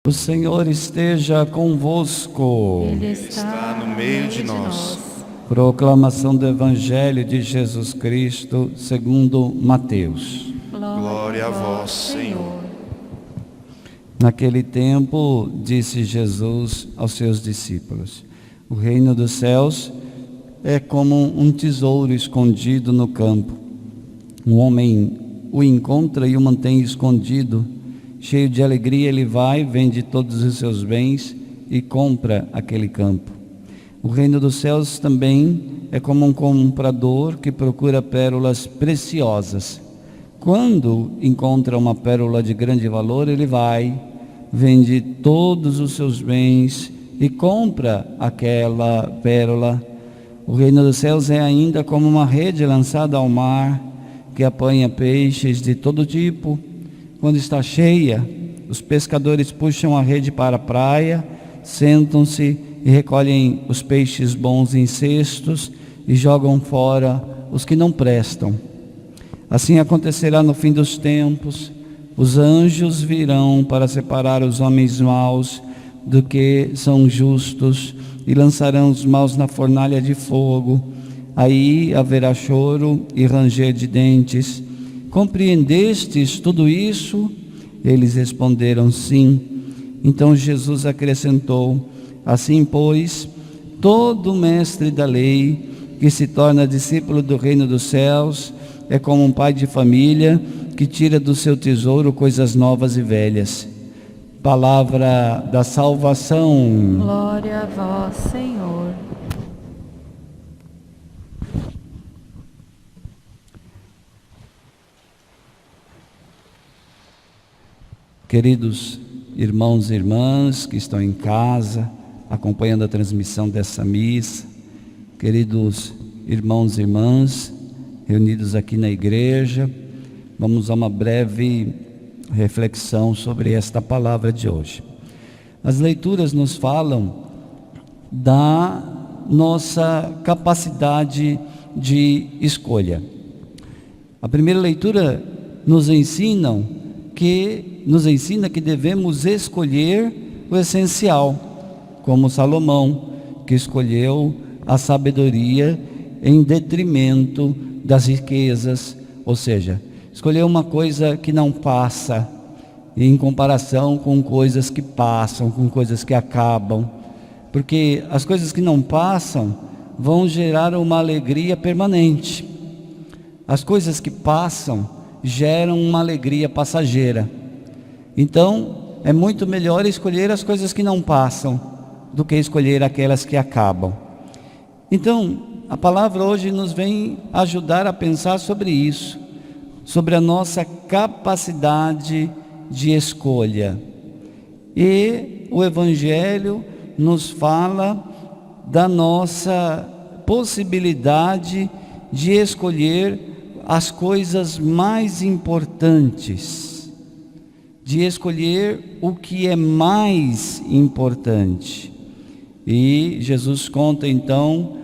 O Senhor esteja convosco. Ele está no meio de nós. Proclamação do Evangelho de Jesus Cristo segundo Mateus. Glória a vós, Senhor. Naquele tempo, disse Jesus aos seus discípulos: o reino dos céus é como um tesouro escondido no campo. Um homem o encontra e o mantém escondido. Cheio de alegria, ele vai, vende todos os seus bens e compra aquele campo. O reino dos céus também é como um comprador que procura pérolas preciosas. Quando encontra uma pérola de grande valor, ele vai, vende todos os seus bens e compra aquela pérola. O reino dos céus é ainda como uma rede lançada ao mar, que apanha peixes de todo tipo. Quando está cheia, os pescadores puxam a rede para a praia, sentam-se e recolhem os peixes bons em cestos e jogam fora os que não prestam. Assim acontecerá no fim dos tempos. Os anjos virão para separar os homens maus do que são justos e lançarão os maus na fornalha de fogo. Aí haverá choro e ranger de dentes. Compreendestes tudo isso? Eles responderam sim. Então Jesus acrescentou: assim, pois, todo mestre da lei que se torna discípulo do reino dos céus é como um pai de família que tira do seu tesouro coisas novas e velhas. Palavra da salvação. Glória a vós, Senhor. Queridos irmãos e irmãs que estão em casa, acompanhando a transmissão dessa missa, queridos irmãos e irmãs reunidos aqui na igreja, vamos a uma breve reflexão sobre esta palavra de hoje. As leituras nos falam da nossa capacidade de escolha. A primeira leitura nos ensina que devemos escolher o essencial, como Salomão, que escolheu a sabedoria em detrimento das riquezas, ou seja, escolheu uma coisa que não passa, em comparação com coisas que passam, com coisas que acabam, porque as coisas que não passam vão gerar uma alegria permanente. As coisas que passam geram uma alegria passageira. Então, é muito melhor escolher as coisas que não passam do que escolher aquelas que acabam. Então, a palavra hoje nos vem ajudar a pensar sobre isso, sobre a nossa capacidade de escolha. E o Evangelho nos fala da nossa possibilidade de escolher as coisas mais importantes, de escolher o que é mais importante. E Jesus conta então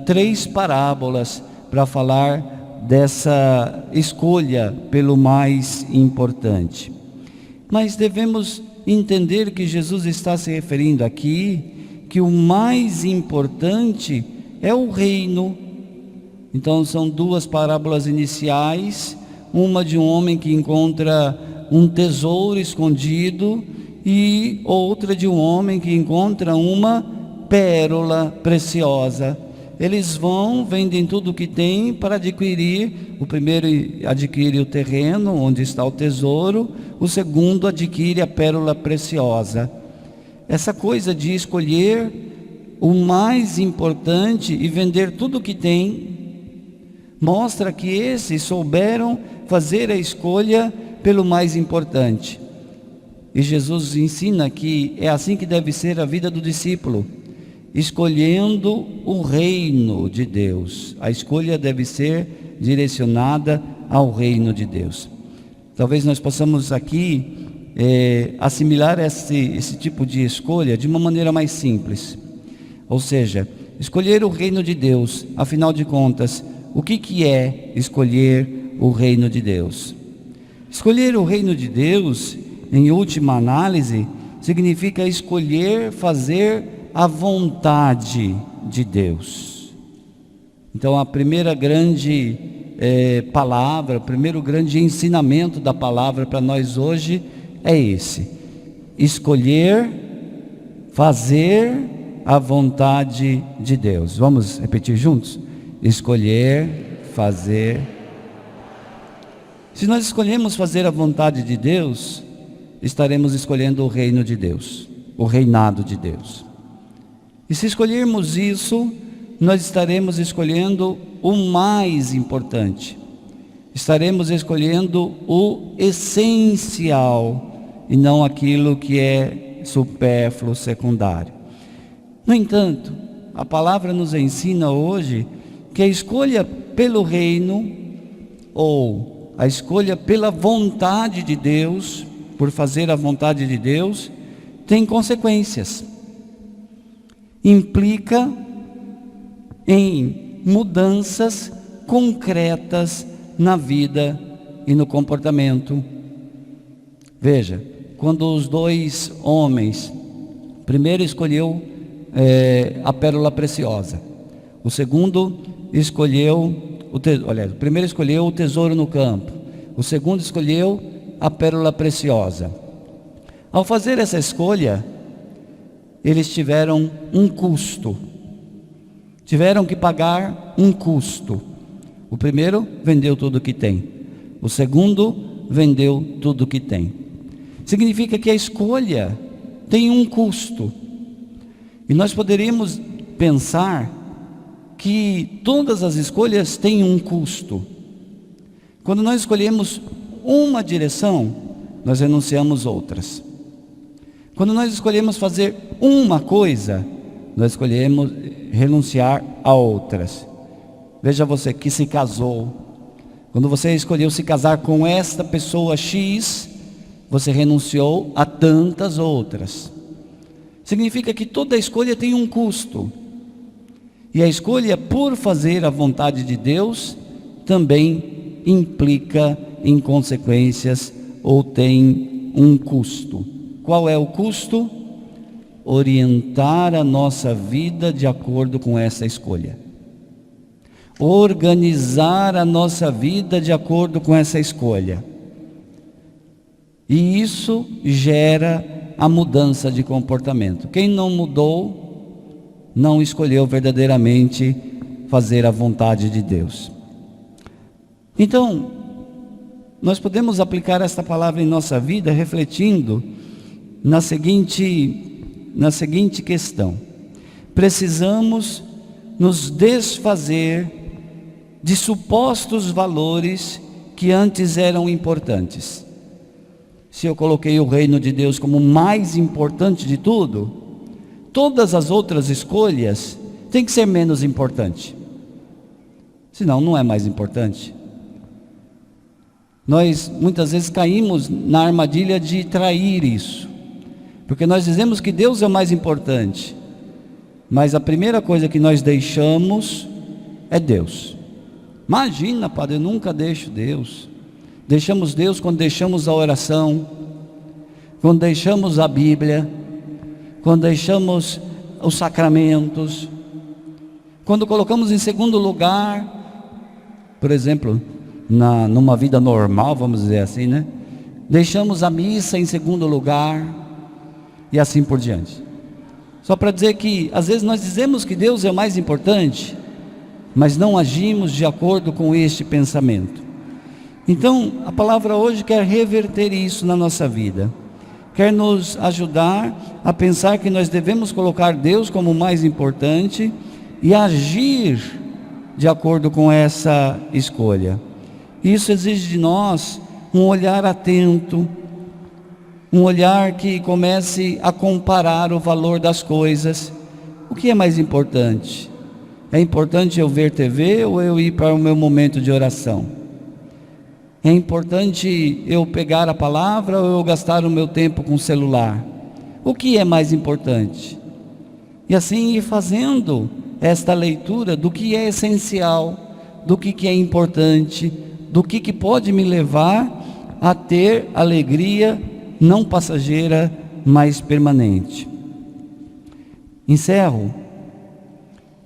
3 parábolas para falar dessa escolha pelo mais importante. Mas devemos entender que Jesus está se referindo aqui que o mais importante é o reino. Então são 2 parábolas iniciais, uma de um homem que encontra um tesouro escondido e outra de um homem que encontra uma pérola preciosa. Eles vão, vendem tudo o que tem para adquirir. O primeiro adquire o terreno onde está o tesouro, o segundo adquire a pérola preciosa. Essa coisa de escolher o mais importante e vender tudo o que tem mostra que esses souberam fazer a escolha pelo mais importante. E Jesus ensina que é assim que deve ser a vida do discípulo, escolhendo o reino de Deus. A escolha deve ser direcionada ao reino de Deus. Talvez nós possamos aqui assimilar esse tipo de escolha de uma maneira mais simples. Ou seja, escolher o reino de Deus. Afinal de contas, o que é escolher o reino de Deus? Escolher o reino de Deus, em última análise, significa escolher fazer a vontade de Deus. Então a primeira grande palavra, o primeiro grande ensinamento da palavra para nós hoje é esse: escolher fazer a vontade de Deus. Vamos repetir juntos? Escolher fazer. Se nós escolhemos fazer a vontade de Deus, estaremos escolhendo o reino de Deus, o reinado de Deus. E se escolhermos isso, nós estaremos escolhendo o mais importante. Estaremos escolhendo o essencial e não aquilo que é supérfluo, secundário. No entanto, a palavra nos ensina hoje que a escolha pelo reino, ou a escolha pela vontade de Deus, por fazer a vontade de Deus, tem consequências. Implica em mudanças concretas na vida e no comportamento. Veja, quando os dois homens, primeiro escolheu a pérola preciosa, o segundo escolheu o primeiro escolheu o tesouro no campo, o segundo escolheu a pérola preciosa. Ao fazer essa escolha, eles tiveram um custo, tiveram que pagar um custo. O primeiro vendeu tudo o que tem, o segundo vendeu tudo o que tem. Significa que a escolha tem um custo. E nós poderíamos pensar que todas as escolhas têm um custo. Quando nós escolhemos uma direção, nós renunciamos outras. Quando nós escolhemos fazer uma coisa, nós escolhemos renunciar a outras. Veja você que se casou. Quando você escolheu se casar com esta pessoa X, você renunciou a tantas outras. Significa que toda escolha tem um custo. E a escolha por fazer a vontade de Deus também implica em consequências ou tem um custo. Qual é o custo? Orientar a nossa vida de acordo com essa escolha. Organizar a nossa vida de acordo com essa escolha. E isso gera a mudança de comportamento. Quem não mudou, não escolheu verdadeiramente fazer a vontade de Deus. Então, nós podemos aplicar esta palavra em nossa vida refletindo na seguinte questão: precisamos nos desfazer de supostos valores que antes eram importantes. Se eu coloquei o reino de Deus como o mais importante de tudo, todas as outras escolhas têm que ser menos importantes. Senão não é mais importante. Nós muitas vezes caímos na armadilha de trair isso. Porque nós dizemos que Deus é o mais importante. Mas a primeira coisa que nós deixamos é Deus. Imagina, padre, eu nunca deixo Deus. Deixamos Deus quando deixamos a oração, quando deixamos a Bíblia, quando deixamos os sacramentos, quando colocamos em segundo lugar, por exemplo, numa vida normal, vamos dizer assim, né? Deixamos a missa em segundo lugar e assim por diante. Só para dizer que às vezes nós dizemos que Deus é o mais importante, mas não agimos de acordo com este pensamento. Então, a palavra hoje quer reverter isso na nossa vida. Quer nos ajudar a pensar que nós devemos colocar Deus como o mais importante e agir de acordo com essa escolha. Isso exige de nós um olhar atento, um olhar que comece a comparar o valor das coisas. O que é mais importante? É importante eu ver TV ou eu ir para o meu momento de oração? É importante eu pegar a palavra ou eu gastar o meu tempo com o celular? O que é mais importante? E assim ir fazendo esta leitura do que é essencial, do que é importante, do que pode me levar a ter alegria não passageira mais permanente. Encerro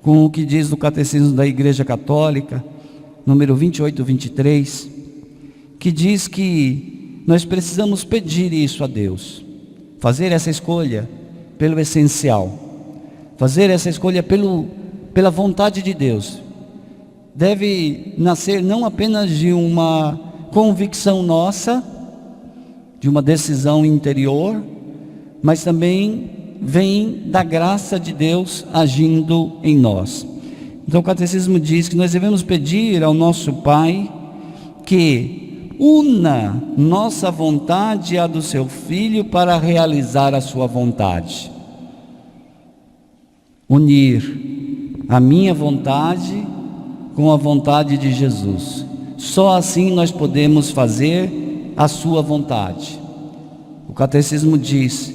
com o que diz o Catecismo da Igreja Católica, número 2823, que diz que nós precisamos pedir isso a Deus, fazer essa escolha pelo essencial, fazer essa escolha pela vontade de Deus. Deve nascer não apenas de uma convicção nossa, de uma decisão interior, mas também vem da graça de Deus agindo em nós. Então o Catecismo diz que nós devemos pedir ao nosso Pai que una nossa vontade à do seu Filho para realizar a sua vontade. Unir a minha vontade com a vontade de Jesus. Só assim nós podemos fazer a sua vontade. O Catecismo diz: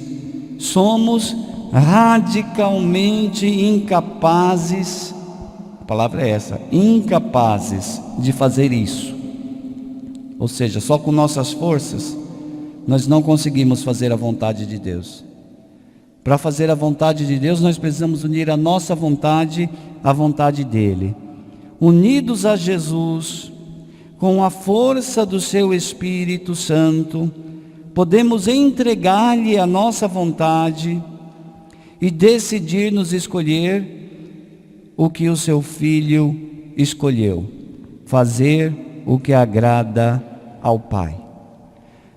somos radicalmente incapazes, a palavra é essa, incapazes de fazer isso. Ou seja, só com nossas forças nós não conseguimos fazer a vontade de Deus. Para fazer a vontade de Deus, nós precisamos unir a nossa vontade à vontade dEle. Unidos a Jesus, com a força do seu Espírito Santo, podemos entregar-lhe a nossa vontade e decidir nos escolher o que o seu Filho escolheu, fazer o que agrada ao Pai.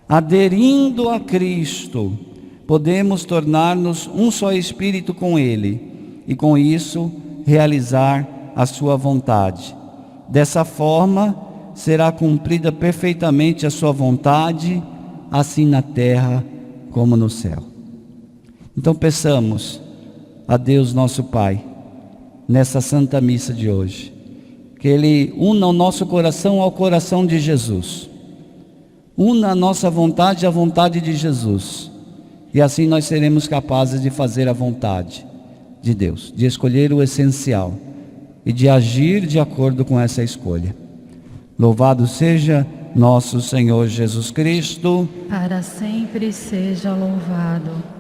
Aderindo a Cristo, podemos tornar-nos um só Espírito com Ele e com isso realizar a sua vontade. Dessa forma, será cumprida perfeitamente a sua vontade, assim na terra como no céu. Então peçamos a Deus nosso Pai, nessa Santa Missa de hoje, que Ele una o nosso coração ao coração de Jesus, una a nossa vontade à vontade de Jesus, e assim nós seremos capazes de fazer a vontade de Deus, de escolher o essencial e de agir de acordo com essa escolha. Louvado seja nosso Senhor Jesus Cristo. Para sempre seja louvado.